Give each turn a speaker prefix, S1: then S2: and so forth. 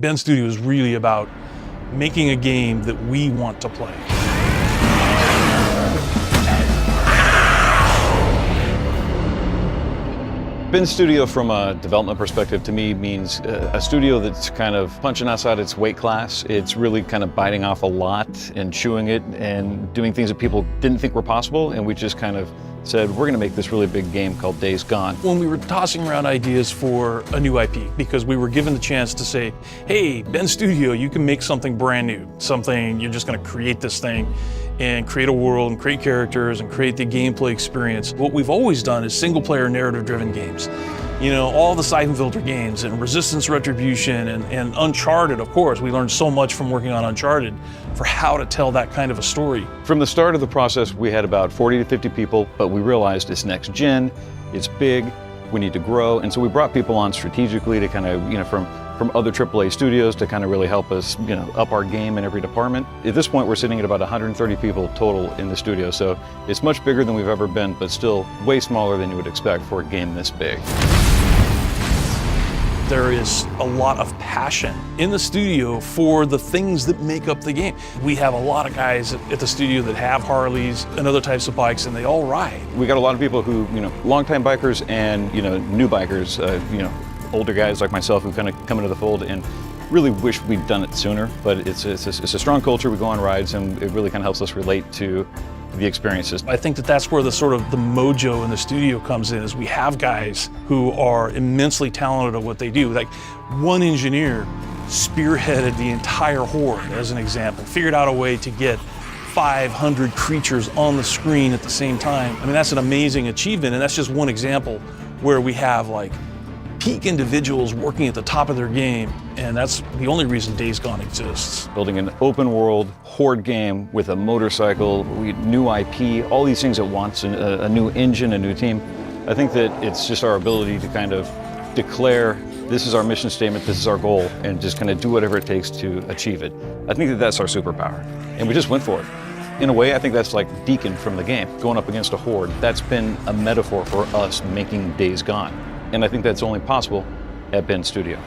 S1: Ben Studio is really about making a game that we want to play.
S2: Ben Studio, from a development perspective, to me means a studio that's kind of punching outside its weight class. It's really kind of biting off a lot and chewing it and doing things that people didn't think were possible, and we just kind of said, we're gonna make this really big game called Days Gone.
S1: When we were tossing around ideas for a new IP, because we were given the chance to say, hey, Ben Studio, you can make something brand new, something, you're just gonna create this thing and create a world and create characters and create the gameplay experience. What we've always done is single-player narrative-driven games. You know, all the Siphon Filter games and Resistance Retribution and Uncharted, of course. We learned so much from working on Uncharted for how to tell that kind of a story.
S2: From the start of the process, we had about 40 to 50 people, but we realized it's next gen, it's big, we need to grow, and so we brought people on strategically to kind of, you know, from other AAA studios to kind of really help us, you know, up our game in every department. At this point, we're sitting at about 130 people total in the studio, so it's much bigger than we've ever been, but still way smaller than you would expect for a game this big.
S1: There is a lot of passion in the studio for the things that make up the game. We have a lot of guys at the studio that have Harleys and other types of bikes, and they all ride.
S2: We got a lot of people who, you know, longtime bikers and, you know, new bikers, you know, older guys like myself who kind of come into the fold and really wish we'd done it sooner, but it's a strong culture. We go on rides and it really kind of helps us relate to the experiences.
S1: I think that that's where the sort of the mojo in the studio comes in, is we have guys who are immensely talented at what they do. Like one engineer spearheaded the entire horde, as an example, figured out a way to get 500 creatures on the screen at the same time. I mean, that's an amazing achievement, and that's just one example where we have like peak individuals working at the top of their game, and that's the only reason Days Gone exists.
S2: Building an open world horde game with a motorcycle, new IP, all these things at once, and a new engine, a new team. I think that it's just our ability to kind of declare, this is our mission statement, this is our goal, and just kind of do whatever it takes to achieve it. I think that that's our superpower, and we just went for it. In a way, I think that's like Deacon from the game, going up against a horde. That's been a metaphor for us making Days Gone. And I think that's only possible at Ben Studio.